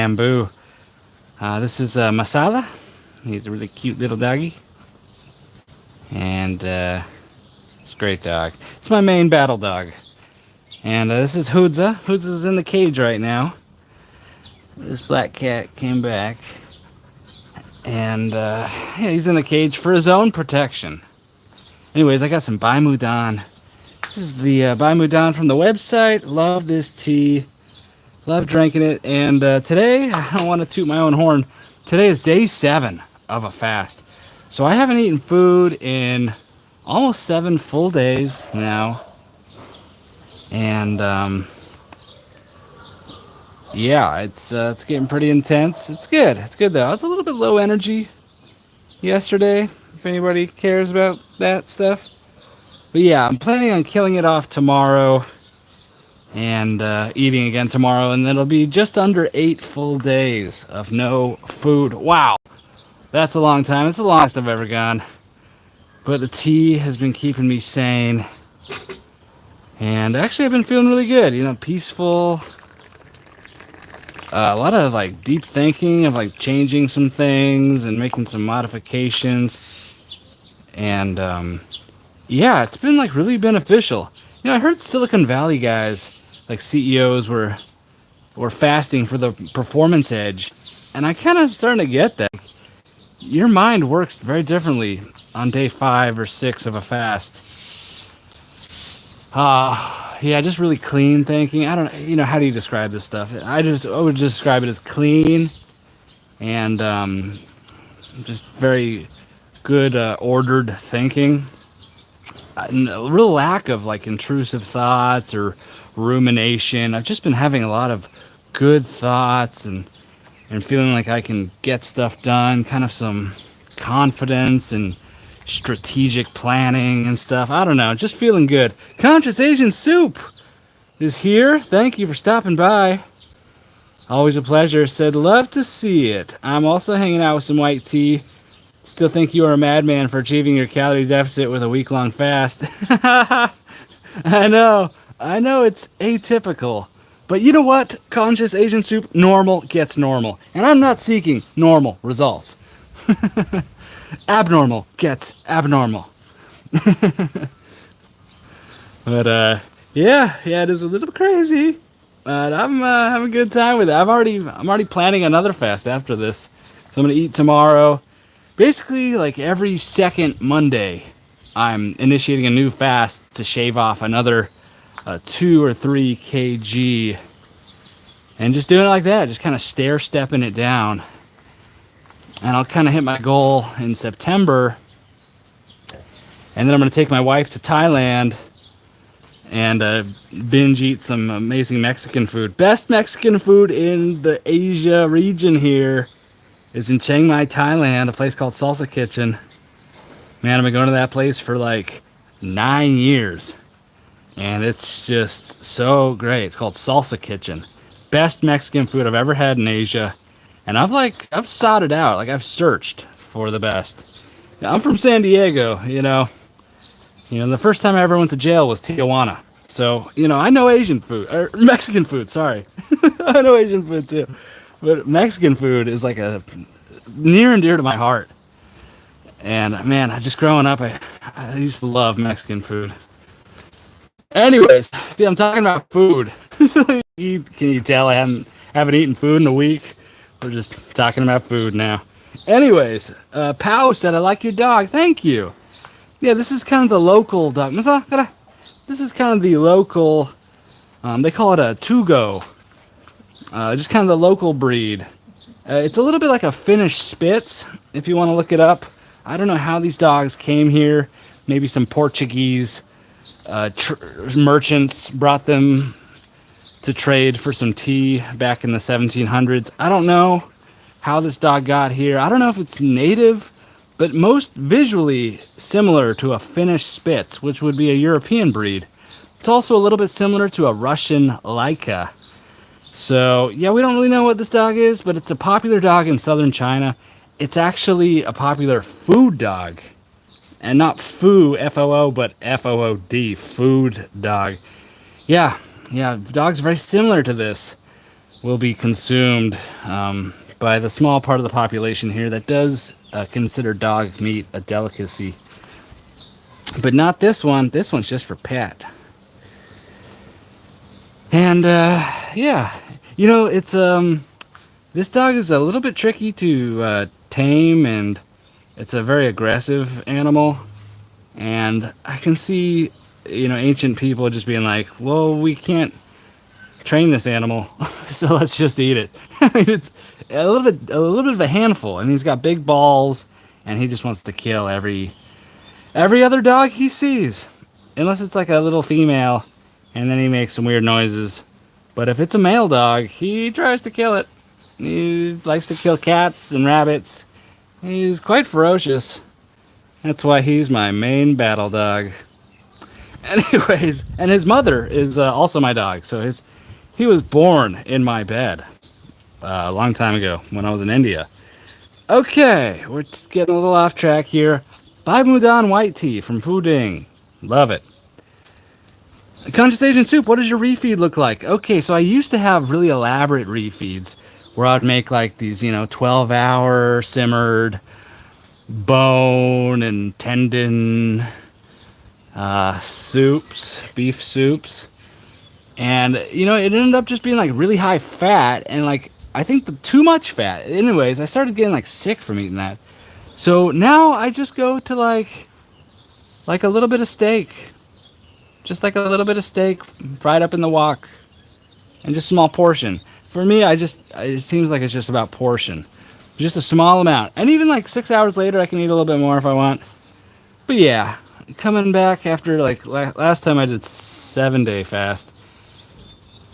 bamboo. This is Masala. He's a really cute little doggy. And it's a great dog. It's my main battle dog. And this is Hudza. Hudza's in the cage right now. This black cat came back. And yeah, he's in the cage for his own protection. Anyways, I got some Bai Mudan. This is the Bai Mudan from the website. Love this tea. Love drinking it. And today, I don't want to toot my own horn. Today is day 7 of a fast. So I haven't eaten food in almost 7 full days now. And yeah, it's getting pretty intense. It's good. It's good though. I was a little bit low energy yesterday, if anybody cares about that stuff. But yeah, I'm planning on killing it off tomorrow and eating again tomorrow, and it'll be just under 8 full days of no food. Wow, that's a long time. It's the longest I've ever gone. But the tea has been keeping me sane. And actually, I've been feeling really good. You know, peaceful. A lot of like deep thinking of like changing some things and making some modifications. And yeah, it's been like really beneficial. You know, I heard Silicon Valley guys, like CEOs, were fasting for the performance edge, and I kind of starting to get that. Your mind works very differently on day 5 or 6 of a fast. Yeah, just really clean thinking. I don't know, you know, how do you describe this stuff? I would describe it as clean and just very good ordered thinking. And a real lack of like intrusive thoughts or rumination. I've just been having a lot of good thoughts and feeling like I can get stuff done, kind of some confidence and strategic planning and stuff. I don't know, just feeling good. Conscious Asian Soup is here. Thank you for stopping by. Always a pleasure. Said, love to see it. I'm also hanging out with some white tea. Still think you are a madman for achieving your calorie deficit with a week-long fast. I know it's atypical. But you know what? Conscious Asian Soup, normal gets normal. And I'm not seeking normal results. Abnormal gets abnormal. But yeah, it is a little crazy. But I'm having a good time with it. I'm already planning another fast after this. So I'm gonna eat tomorrow. Basically, like every second Monday, I'm initiating a new fast to shave off another 2 or 3 kg, and just doing it like that, just kind of stair-stepping it down. And I'll kind of hit my goal in September, and then I'm going to take my wife to Thailand and binge eat some amazing Mexican food. Best Mexican food in the Asia region here is in Chiang Mai, Thailand, a place called Salsa Kitchen. Man, I've been going to that place for like 9 years. And it's just so great. It's called Salsa Kitchen. Best Mexican food I've ever had in Asia. And I've sought it out. Like, I've searched for the best. I'm from San Diego, you know. The first time I ever went to jail was Tijuana. So, I know Asian food, or Mexican food, sorry. I know Asian food too. But Mexican food is like a near and dear to my heart. And man, just growing up, I used to love Mexican food. Anyways, I'm talking about food. Can you tell I haven't eaten food in a week? We're just talking about food now. Anyways, Pao said, I like your dog. Thank you. Yeah, this is kind of the local dog. This is kind of the local, they call it a Tugo. Just kind of the local breed. It's a little bit like a Finnish Spitz, if you want to look it up. I don't know how these dogs came here. Maybe some Portuguese merchants brought them to trade for some tea back in the 1700s. I don't know how this dog got here. I don't know if it's native, but most visually similar to a Finnish Spitz, which would be a European breed. It's also a little bit similar to a Russian Laika. So, yeah, we don't really know what this dog is, but it's a popular dog in southern China. It's actually a popular food dog. And not foo, F-O-O, but F-O-O-D, food dog. Yeah, dogs very similar to this. will be consumed by the small part of the population here that does consider dog meat a delicacy. But not this one. This one's just for pet. And yeah, it's this dog is a little bit tricky to tame, and it's a very aggressive animal. And I can see, ancient people just being like, well, we can't train this animal, so let's just eat it. I mean, it's a little bit of a handful, and he's got big balls, and he just wants to kill every other dog he sees, unless it's like a little female, and then he makes some weird noises. But if it's a male dog, he tries to kill it. He likes to kill cats and rabbits. He's quite ferocious. That's why he's my main battle dog. Anyways, and his mother is also my dog. So he was born in my bed a long time ago when I was in India. Okay, we're getting a little off track here. Bai Mudan white tea from Fuding. Love it. Conscious Asian soup, what does your refeed look like? Okay, so I used to have really elaborate refeeds where I'd make like these, 12-hour simmered bone and tendon soups, beef soups. And, it ended up just being like really high fat and like, I think too much fat. Anyways, I started getting like sick from eating that. So now I just go to like a little bit of steak. Just like a little bit of steak fried up in the wok. And just a small portion. For me, it seems like it's just about portion. Just a small amount. And even like 6 hours later, I can eat a little bit more if I want. But yeah, coming back after like last time I did 7-day fast.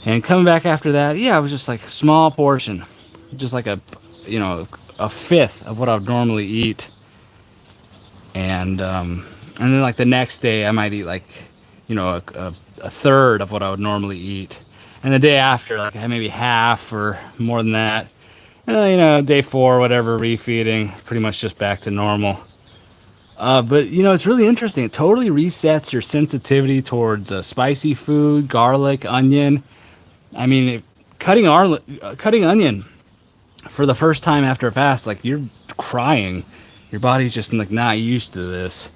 And coming back after that, yeah, it was just like a small portion. Just like a fifth of what I would normally eat. And then like the next day, I might eat like, a third of what I would normally eat. And the day after, like maybe half or more than that. And then, day 4, whatever, refeeding, pretty much just back to normal. But, it's really interesting. It totally resets your sensitivity towards spicy food, garlic, onion. I mean, cutting onion for the first time after a fast, like you're crying. Your body's just like not used to this.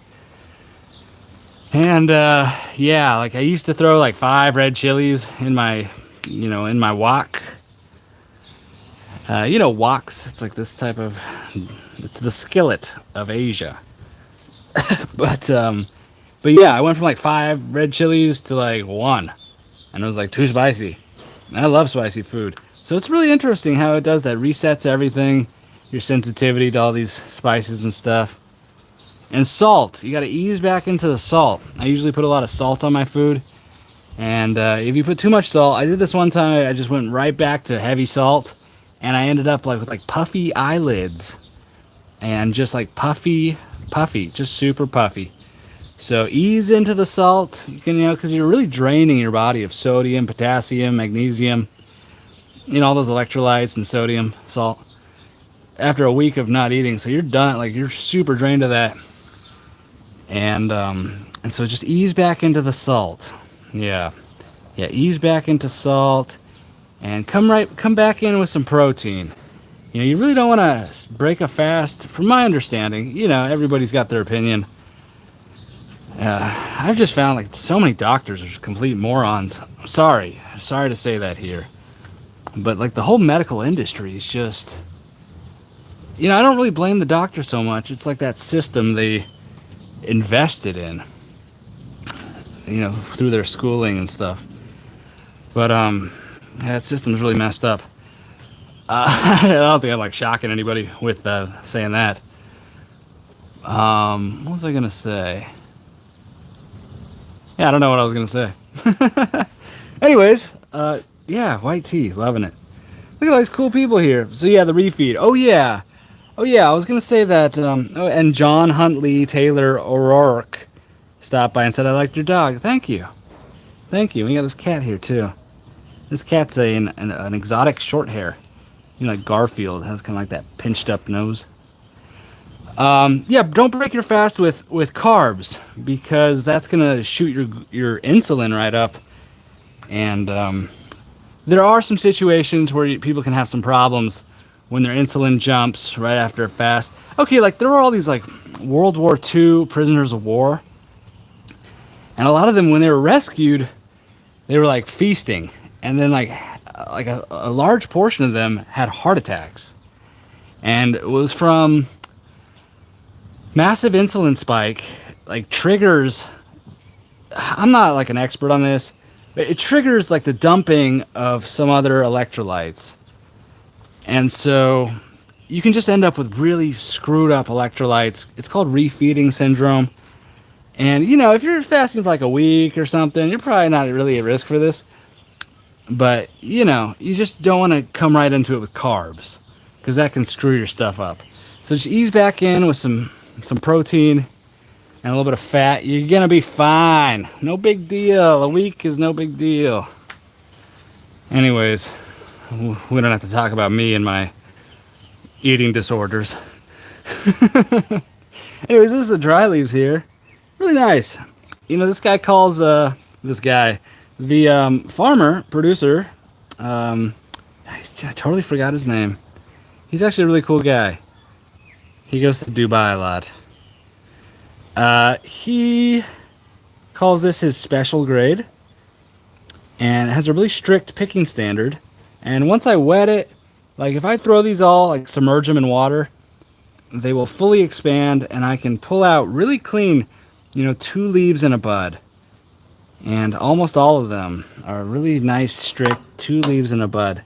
And yeah, like I used to throw like 5 red chilies in my wok. Woks, it's like this type of, it's the skillet of Asia. But yeah, I went from like 5 red chilies to like 1, and it was like too spicy. And I love spicy food. So it's really interesting how it does that, resets everything, your sensitivity to all these spices and stuff. And salt, you got to ease back into the salt. I usually put a lot of salt on my food. And if you put too much salt, I did this one time, I just went right back to heavy salt. And I ended up like with like puffy eyelids. And just like puffy, just super puffy. So ease into the salt, you can, because you're really draining your body of sodium, potassium, magnesium, all those electrolytes and sodium, salt. After a week of not eating, so you're done, like you're super drained of that. And so just ease back into the salt. Yeah, ease back into salt, and come back in with some protein. You really don't want to break a fast. From my understanding, everybody's got their opinion. I've just found like so many doctors are complete morons. Sorry to say that here, but like the whole medical industry is just, I don't really blame the doctor so much. It's like that system they invested in, through their schooling and stuff. But that system's really messed up. I don't think I'm like shocking anybody with saying that. What was I gonna say? Yeah, I don't know what I was gonna say. Anyways, yeah, white tea, loving it. Look at all these cool people here. So yeah, the refeed. Oh yeah, I was gonna say that. And John Huntley Taylor O'Rourke stopped by and said, "I liked your dog." Thank you. We got this cat here too. This cat's an exotic short hair. Like Garfield, has kind of like that pinched up nose. Yeah, don't break your fast with carbs, because that's gonna shoot your insulin right up, and there are some situations where people can have some problems when their insulin jumps right after a fast. Okay, like there were all these like World War II prisoners of war, and a lot of them when they were rescued, they were like feasting, and then like a large portion of them had heart attacks, and it was from massive insulin spike. Like triggers. I'm not like an expert on this, but it triggers like the dumping of some other electrolytes. And so you can just end up with really screwed up electrolytes. It's called refeeding syndrome. And, you know, if you're fasting for like a week or something, you're probably not really at risk for this. But, you know, you just don't want to come right into it with carbs because that can screw your stuff up. So just ease back in with some protein and a little bit of fat. You're going to be fine. No big deal. A week is no big deal. Anyways, we don't have to talk about me and my eating disorders. Anyways, this is the dry leaves here. Really nice. You know, this guy calls the farmer, producer, I totally forgot his name. He's actually a really cool guy. He goes to Dubai a lot. He calls this his special grade, and it has a really strict picking standard. And once I wet it, like if I throw these all, like submerge them in water, they will fully expand, and I can pull out really clean, 2 leaves and a bud. And almost all of them are really nice, strict 2 leaves and a bud.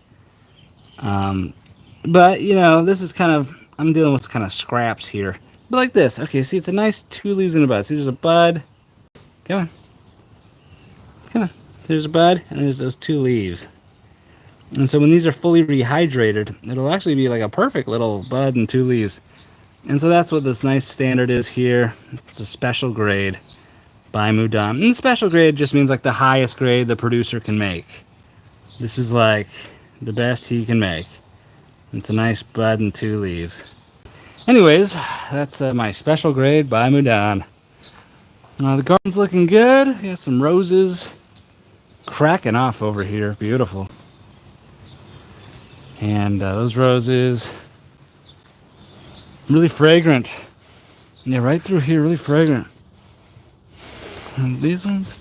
But, this is I'm dealing with kind of scraps here. But like this. Okay, see, it's a nice 2 leaves and a bud. See, there's a bud. Come on. Come on. There's a bud, and there's those 2 leaves. And so when these are fully rehydrated, it'll actually be like a perfect little bud and 2 leaves. And so that's what this nice standard is here. It's a special grade, Bai Mudan. And the special grade just means like the highest grade the producer can make. This is like the best he can make. It's a nice bud and 2 leaves. Anyways, that's my special grade Bai Mudan. The garden's looking good. Got some roses cracking off over here. Beautiful. And those roses, really fragrant. Yeah, right through here, really fragrant. And these ones,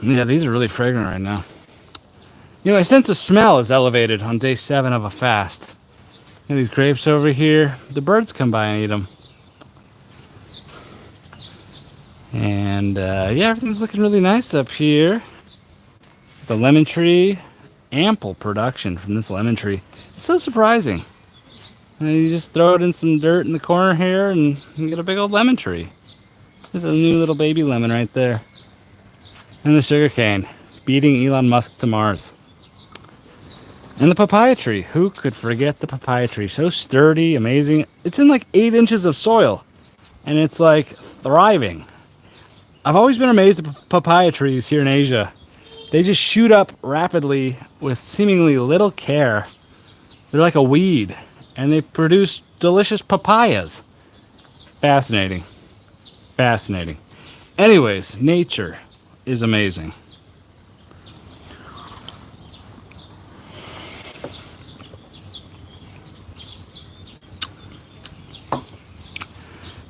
yeah, these are really fragrant right now. My sense of smell is elevated on day 7 of a fast. These grapes over here, the birds come by and eat them. And yeah, everything's looking really nice up here. The lemon tree. Ample production from this lemon tree. It's so surprising. And you just throw it in some dirt in the corner here and you get a big old lemon tree. There's a new little baby lemon right there. And the sugarcane, beating Elon Musk to Mars. And the papaya tree. Who could forget the papaya tree? So sturdy, amazing. It's in like 8 inches of soil. And it's like thriving. I've always been amazed at papaya trees here in Asia. They just shoot up rapidly with seemingly little care. They're like a weed, and they produce delicious papayas. Fascinating. Fascinating. Anyways, nature is amazing.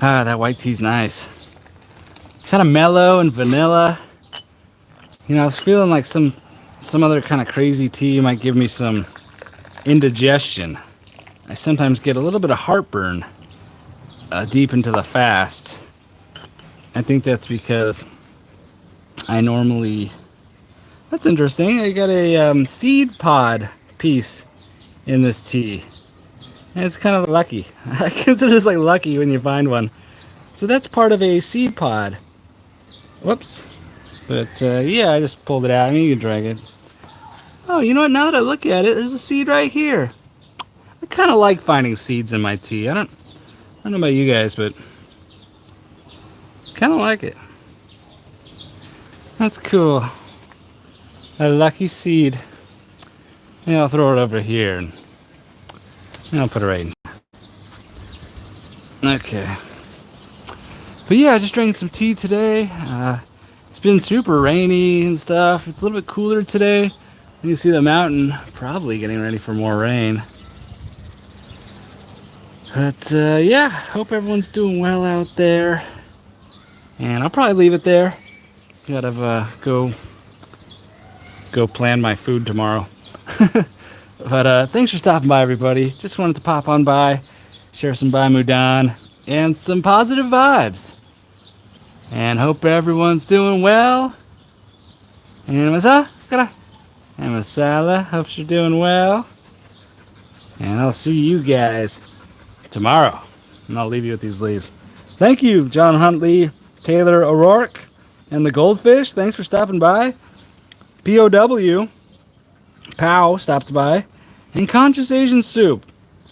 That white tea's nice. Kind of mellow and vanilla. I was feeling like some other kind of crazy tea might give me some indigestion. I sometimes get a little bit of heartburn deep into the fast. I think that's because I normally... That's interesting. I got a seed pod piece in this tea. And it's kind of lucky. I consider this like lucky when you find one. So that's part of a seed pod. Whoops. But, yeah, I just pulled it out. I mean, you can drag it. Oh, you know what? Now that I look at it, there's a seed right here. I kind of like finding seeds in my tea. I don't know about you guys, but kind of like it. That's cool. A lucky seed. Yeah, I'll throw it over here. And I'll put it right in. Okay. But, yeah, I just drank some tea today. It's been super rainy and stuff. It's a little bit cooler today. You can see the mountain probably getting ready for more rain. But yeah, hope everyone's doing well out there. And I'll probably leave it there. Gotta go plan my food tomorrow. But thanks for stopping by, everybody. Just wanted to pop on by, share some Bai Mudan, and some positive vibes. And hope everyone's doing well. And Masala, hope you're doing well. And I'll see you guys tomorrow. And I'll leave you with these leaves. Thank you, John Huntley, Taylor O'Rourke, and the Goldfish. Thanks for stopping by. POW, Pow stopped by. And Conscious Asian Soup,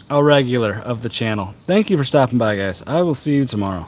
a regular of the channel. Thank you for stopping by, guys. I will see you tomorrow.